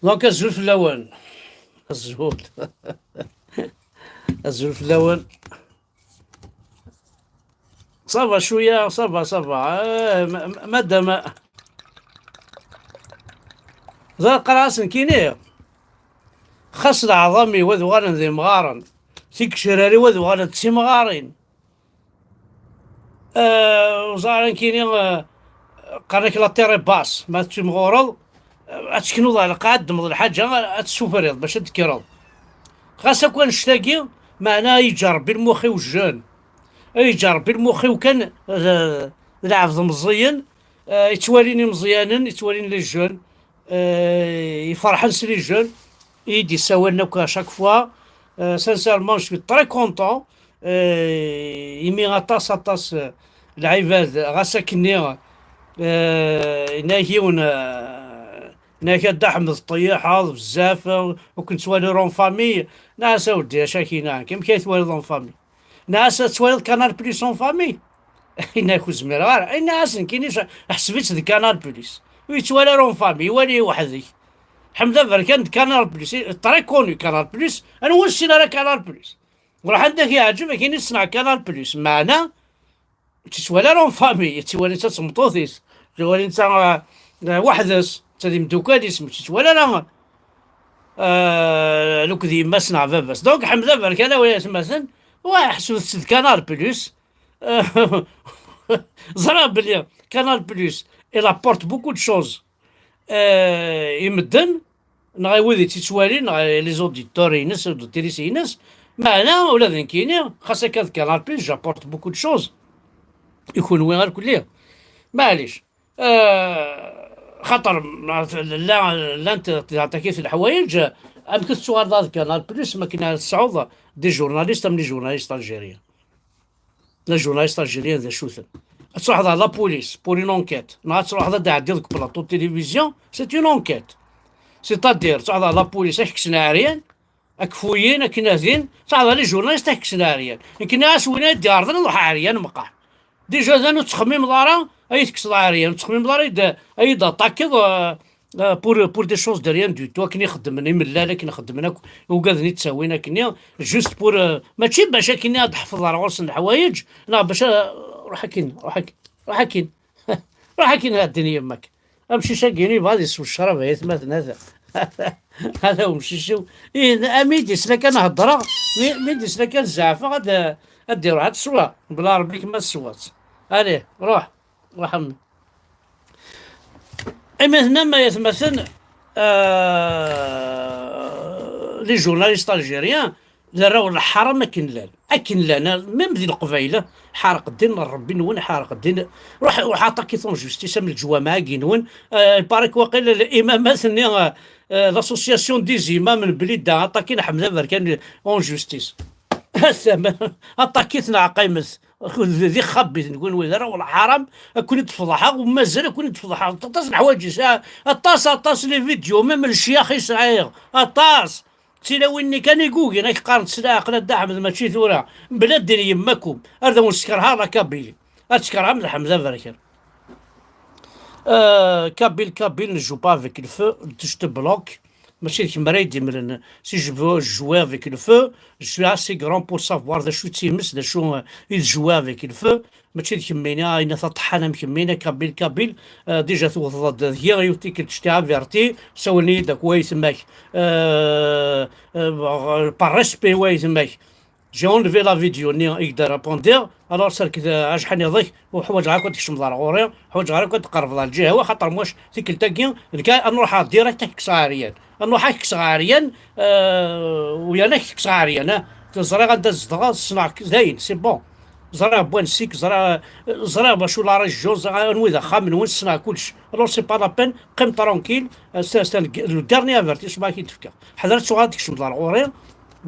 دونك الزول في اللون. الزول الزول في اللون. صافا شوية، صافا مادام ذا راسن كينيه خاص العظامي وذو غانا ذي مغارن تيك شراري وذو غانا تسي مغارين. وزارن كيني قالك لا تيري باس ما تمشي مغورض اتشكنوض على قاد مض الحاجة اتسوفريض باش تذكرض خاصة كون نشتاقي معناه يجرب بالمخي والجون، يجرب بالمخي وكان العفض مزيان، يتواليني مزيانا يتواليني لي جون، يفرحن سي لي جون يدي ساوالنا كا شاك فوا. سانسيرمون جو سوي تري كونطون، يمي اطاس العباد غاسا كني ناهيون ناهي دحمد الطياحة بزاف وكنت توالي رون فامي ناس ودي شاكينا كيم كيتوالي رون فامي ناس توالي كانال بليس اون فامي ناكو زمير غير ناس كاينيش حسبت ذي كانال بليس ويتوالي رون فامي يوالي وحدي حمد بركان كانال بليس طري كوني كانال بليس انا وشينا راه كانال بليس وراح عندك يعجبك كاين يسمع كانال بليس معنا تتوالي رون فامي تتوالي انت تمطوطيس تتوالي انت وحدس تدي مدوكاليس تتوالي راه لوك ديما صنع باباس دونك حمد برك انا ويا مثلا وحسب سد كانال بليس زرا بلي كانال بليس il apporte beaucoup de choses يمدن نغا وذي تتوالي نغا لي زوديتور ينس وديريس ينس معنا ولا ذين كاينين خاصة كان كانال بليس جابورت بوكو دو شوز يكون وين غير كليه معليش خاطر لا انت تعطيك في الحوايج امكن تشوف هذا كانال بليس ما كاين الصعوبه دي جورناليست من لي جورناليست الجيريان لا جورناليست الجيريان ذا شوثن تروح هذا لا بوليس بور اون انكيت نهار تروح هذا داع ديالك بلاطو تيليفزيون سي اون انكيت سيتادير تروح هذا لا بوليس اكسنا عريان اكفويين اكنازين تروح هذا لي جورناليست اكسنا عريان يمكن ناس وين ديار نروح عريان مقع ديجا ذا تخميم دارا اي تكسر عريان تخميم دارا اي طاكيض بور دي شوز دو ريان دو تو كني خدمني ملاله كني خدمنا وكادني تساوينا كني جوست بور ماشي باش كني تحفظ على غرس الحوايج لا باش روح كاين روح كاين الدنيا يماك امشي شاكيني بغادي يسوي الشراب مثلا هذا هذا ومشي شو اميدي سلا كان هضره ميدي سلا كان زعفه غاد دير واحد السوا بلا ربي كما السوات عليه روح امي اي مثلا ما يتمثل لي جورناليست الجيريان راهو الحرام اكن لنا ميم ذي القبيله حارق الدين ربي نون حارق الدين روح عطاكي ثون جوستيس من الجوامع كينون بارك واقيلا الامام مثلا لاسوسياسيون دي زيما من بليد عطاكينا حمزه بركان اون جوستيس عطاكيتنا عقيمس ذي خبي نقول وين راه الحرام كون تفضحها ومازال كون تفضحها طاس الحوايج طاس لي فيديو ميم الشيخ يسعير طاس سينا ويني كان يقوقي راك قارن سلاح قناد احمد ماشي ثورة بلاد ديال يماكم هذا ونسكرها راه كابيلي اتسكرها من حمزه فركر كابيل نجو با افيك الفو تشت بلوك ماشي كيما راه يدير سي جو جوي افيك الفو جو اسي غران بور سافوار ذا شو تيمس ذا شو يجوا افيك الفو ماشي كيمينا اين طحنا مكمينا كابيل ديجا توضد هي يوتيك تشتي فيرتي سولني داك وايس ماك بار ريسبي وايس ماك جي اونليفي لا فيديو ني يقدر رابوندير الوغ سالك اجحني ضيك وحوايج غير كنت تكشم دار غوري حوايج غير كنت تقرب على الجهه خاطر واش تيك تاكي نروح ديريكت كساريان نروح كساريان ويا نك كساريان تزرع غندز دغا صنع زاين سي بون زرا بوانسيك زرا باش ولا رجو زرا نويدا خامن وين صنع كلشي الوغ سي با لا بين قيم ترونكيل لو ديرني افيرتيس ما كيتفكر حضرت شو غادي تكشم دار غوري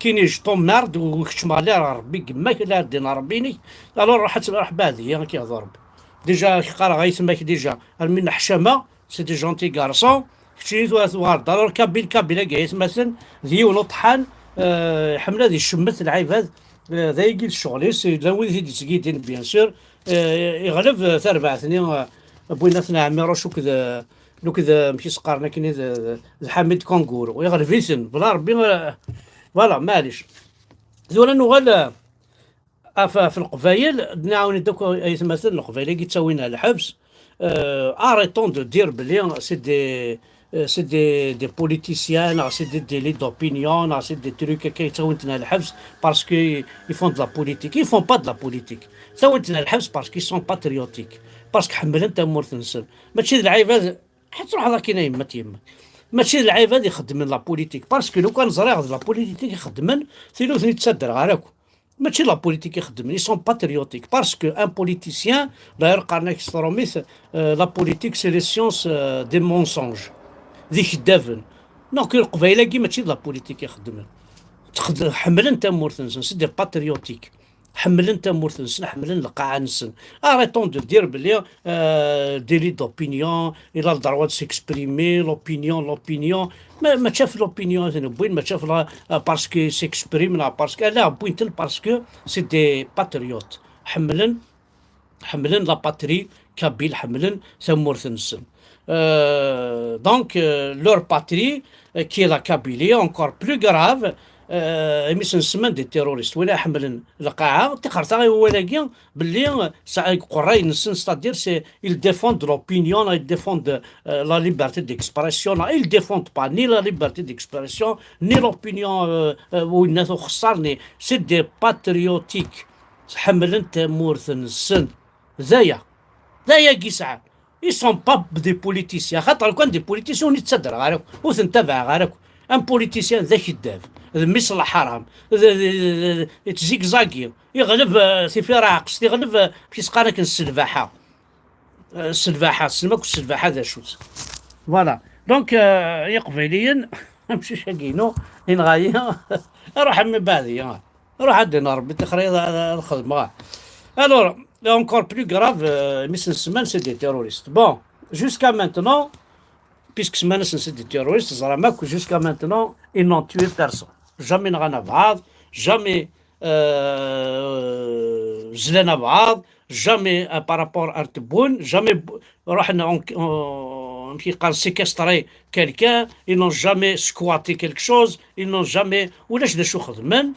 كاين يجطوم مارد وكتشم عليه ربي كما لا دينا ربيني الوغ راح بادي كيهضر ربي ديجا قال غيسماك ديجا من حشمه سي دي جونتي كارسون كشي ثوار ضرور كابيلا كايس مثلا ذيولو طحان حمله ذي الشمت العيباد ذا يجي الشغل لا وين ذي تسقيدين بيان سور يغلب ثربع ثنين بوينا ثنا عميرو شو كذا لو كذا مشي سقارنا كني حميد كونغورو ويغلب فيسن بلا ربي فوالا معليش ذولا نغال في القبايل نعاون دوك مثلا القبايل كي تساوينا الحبس اريتون دو دير بلي سي دي بوليتيسيان سي دي ديلي دوبينيون سي دي تروك كي تساوينا الحبس باسكو يفون دو لا بوليتيك يفون با دو لا بوليتيك تساوينا الحبس باسكو سون باتريوتيك باسكو حمل انت مورث نسل ماشي العيبات حيت تروح هذا كاين يما تيما ماشي العيبات يخدمن لا بوليتيك باسكو لو كان زريغ لا بوليتيك يخدمن ثلث تصدر غيركم ماشي لا بوليتيك يخدم لي سون باتريوتيك باسكو ان بوليتيسيان داير قارناك ستروميث لا بوليتيك سي لي سيونس دي مونسونج ذي كدافن دونك القبيله كي ماشي لا بوليتيك يخدم حمل انت مورثنسن سي دي باتريوتيك حمل انت مورثنسن حمل القاعه نسن اريتون دو دير بلي ديلي دوبينيون الى الدروا دو سيكسبريمي لوبينيون ما تشاف لوبينيون بوين ما تشاف باسكو سيكسبريم لا باسكو لا بوينتل باسكو سي دي باتريوت حملن لا باتري كابيل حملن ثمورثنسن دونك لور باتري كي لا كابيلي انكور بلو غراف ميسن سمان دي تيروريست ولا حملن القاعه تقرتا ولاكي باللي قراي نسن ستادير سي il défend l'opinion il défend la liberté d'expression il défend pas ni la liberté d'expression ni l'opinion والناس خسرني سي دي باتريوتيك حملن تمورث السن ذايا كيسعى ils sont pas des politiciens خاطر كان دي بوليتيسيون يتصدر غارك وتنتبع غارك ان بوليتيسيان ذا كذاب مصلح حرام تزيكزاكي يغلب سيفي راقص يغلب كيس قالك السلفاحه سلمك السلفاحه ذا شوت فوالا دونك يقبليا نمشي شاكينو نغايا روح من بعدي روح عندنا ربي تخريض الخدمه الور encore plus grave مثل السمان سي دي تيروريست بون jusqu'à maintenant puisque c'est des terroristes, jusqu'à maintenant, ils n'ont tué personne. Jamais Ranavad, jamais Zlenavad, jamais par rapport à Arteboun, jamais on séquestré quelqu'un, ils n'ont jamais squatté quelque chose, ils n'ont jamais. Ou là, je suis même,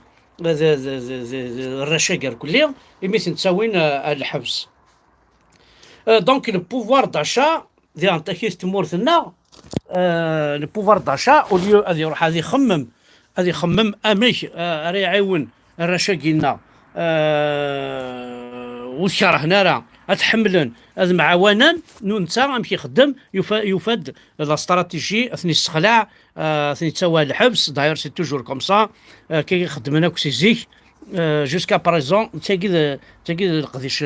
الرشاقر كلهم يمثل تساوين الحبس. Donc le pouvoir d'achat ديال تاكيس تمورثنا لو بوفوار داشا او ليو غادي يروح غادي يخمم اميك راه يعاون الرشاقينا وشرا هنا راه تحملن هذا معاونا نونتا غيمشي يخدم يفاد لا استراتيجي اثني السخلاع اثني تسوى الحبس داير سي توجور كوم سا كي يخدمنا كسي زيك جوسكا بريزون تاكيد القديش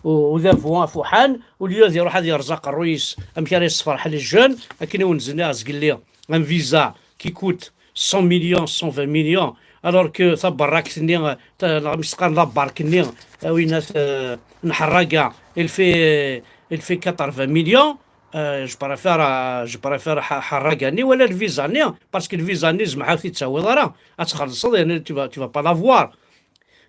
وذا فوحان واليوم يروح هذا يرزق الرئيس امكان يصفر حل الجون لكن ونزلنا قال لي ان فيزا كي كوت 100 مليون 120 مليون الوغ كو ثبر راك ثني مسقان لابار كني وين نحرقه الفي 80 مليون جو بريفير حرقاني ولا الفيزا ني باسكو الفيزا ني زعما عاوتاني تساوي راه غتخلص يعني تي فا با لافوار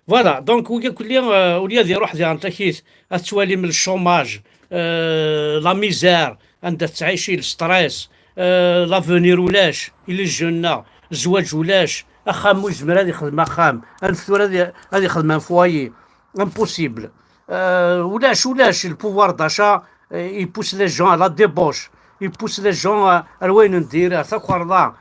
فوالا دونك وليا يروح ديال تاكيس تولي من الشوماج لا ميزير عندها تعيشي الستريس لافونير ولاش الى الجنه الزواج ولاش اخام وزمر هذه خدمه خام الفتور هذه خدمه فوايي امبوسيبل ولاش البوفوار داشا يبوس لي جون لا ديبوش يبوس لي جون وين ندير ثاك ورضا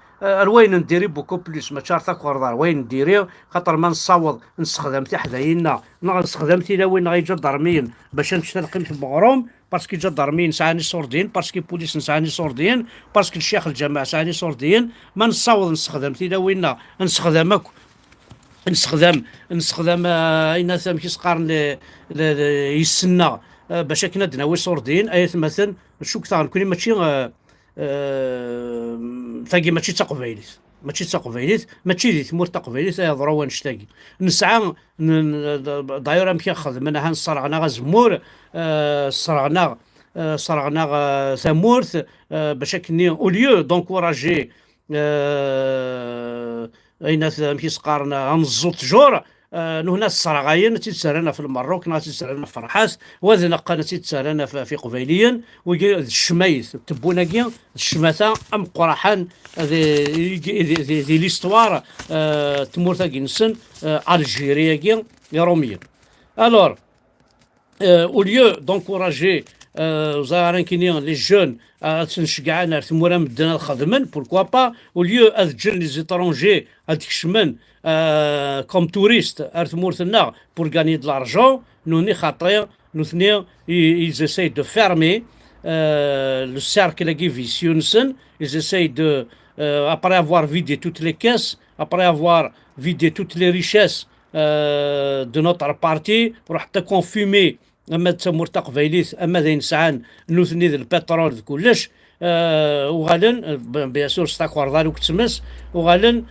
وين نديري بوكو بليس ما شارتك ورضا وين نديري خاطر ما نصاوض نستخدمتي حداينا نستخدمتي لا وين غيجا ضرمين باش نشتري في بغروم باسكو جا ضرمين ساعني صوردين باسكو بوليس نساعني صوردين باسكو الشيخ الجماعه ساعني صوردين ما نصاوض نستخدمتي لا وين نستخدمك نستخدم اين ثمشي سقارن يسنى باش كنا دناوي صوردين ايات مثلا شو كثر كوني ماشي تاقي ماشي تقبايليت ماشي تقبيليت، ماشي دي ثمور تقبيليت يهضروا ونشتاقي نسعى داير امكي خدمنا نصرعنا غزمور، صرعنا صرعنا ثمورث، باش كني اوليو دونكوراجي اين مكي سقارنا غنزوط جور، نهنا الصرغاين تيتسالنا في المروك، تيتسالنا في فرحاس، وهذا نقا تيتسالنا في قبيليا، ويجي الشمايث تبوناكيا الشماثه ام قرحان دي ليستوار تمورتا كينسن الجيريا يا روميا. الور au lieu d'encourager les jeunes à تنشجعنا ثمورا مدنا الخدمن pourquoi pas au lieu تجن les étrangers تكشمن comme touristes ثمورتنا pour gagner de l'argent nous خاطر nous ils essayent de fermer le cercle qui vicieux, ils essayent de après avoir vidé toutes les caisses, après avoir vidé toutes les richesses de notre parti pour حتى confumer اما تسمور تقبيليت اما ذي نسعان نوثني ذي البترول كلش وغالن بيان سور ستاكوار ذالوك تسمس وغالن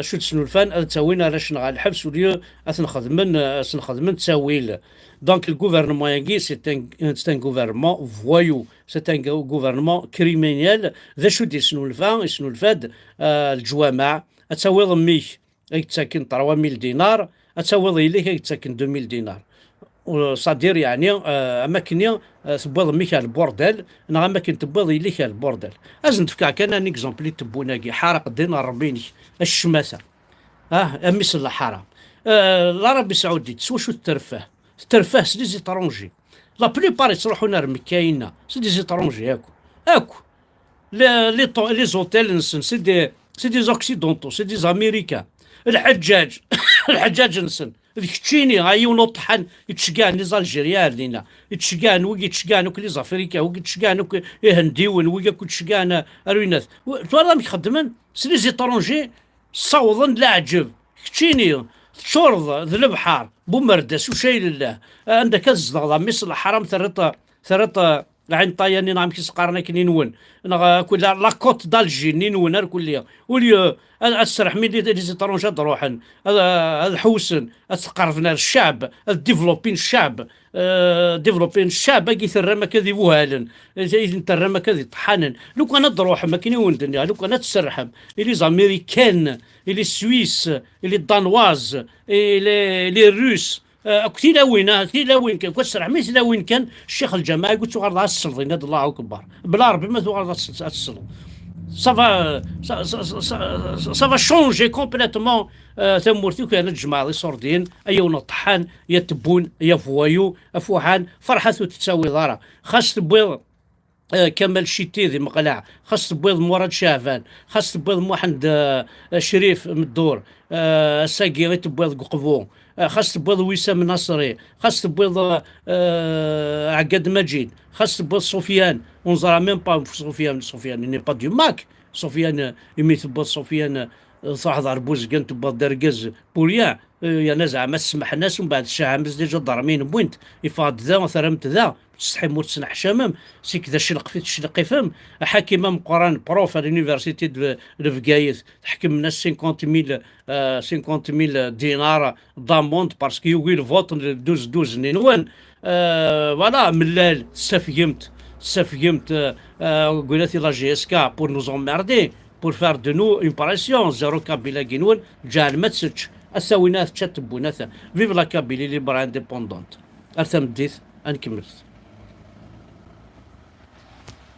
شو تسنو الفان تسوينا راش نغال الحبس وليو اثنخدمن تساويل. دونك الغوفرنمون ياكي سي ان غوفرنمون فوايو، سي ان غوفرنمون كريمينيال. ذا شو يسنو الفان يسنو الفاد الجوامع تساوي ضميك تساكن 3000 دينار، تساوي ليك تساكن 2000 دينار، صادير يعني اماكن تبوض ميكا البورديل انا اماكن تبوض ليك البورديل. ازن تفكا كان ان اكزومبلي تبوناكي حرق دينار ربيني الشماسه اميس الحرام. العربي السعودي تسوى شو الترفاه سي دي زيترونجي، لا بليبار يروحوا نار مكاينه سي دي زيترونجي اكو لي زوتيل سي دي زوكسيدونتو سي دي امريكان. الحجاج الحجاج نسن كتشيني غايونو طحن يتشكان لي زالجيريان لينا يتشكان وكي يتشكان وكي لي زافريكا وكي يتشكان وكي هنديون وكي كتشكان اروينات توالام يخدمن سي لي زيترونجي صوضن العجب كتشيني تشرض ذي البحر بومردس وشايل الله عندك الزغضه مصر الحرام ثرط عين طايانين عم كيسقارنا كنينون كل لاكوت دالجي نينون كلها وليو السرح من لي زيترونجات روحن الحوسن تقرفنا الشعب ديفلوبين الشعب ديفلوبين الشعب كي ثرما كذي وهالن ثرما كذي طحنن لو كان تروح ما كاين الدنيا لو كان تسرحم لي زاميريكان لي سويس لي دانواز لي روس كثير وين كان كسرح ميس لا وين كان الشيخ الجماعي قلت غير ذا السلطين هذا الله اكبر بالعربي ما غير ذا السلطين ça va changer complètement ثمورتي كان الجماعة صوردين ايونا طحان يتبون يفوايو افوحان فرحته تساوي ضاره خاص تبويض كمال شيتي ذي مقلع، خاص تبويض مراد شعفان، خاص تبويض محمد شريف من الدور ساقي تبويض قبو، خاص تبويض وسام نصري، خاص تبويض عقاد مجيد، خاص تبويض سفيان ونزرع ميم با سفيان ني با دو ماك سفيان يمي تبويض سفيان صح ضربوز كان تبويض دركز بوريا يا نزع ما تسمح الناس ومن بعد الشاعة ديجا ضرمين بوينت يفاد ذا وثرمت ذا تستحي مور تسنح شامم سي كذا الشلق فهم حاكمه مقران بروف على لونيفرسيتي دو فكايث تحكم الناس 50,000 دينار داموند باسكو يوغي الفوت 12 نينوان فوالا ملال استفهمت قولاتي لا جي اس كا بور نوز امردي بور فار دو نو اون باريسيون زيرو كابيلا كينون جا ما تسجش اساوينات تشتبونات فيف لا كابيلي ليبر انديبوندونت ارثم ديث انكملت.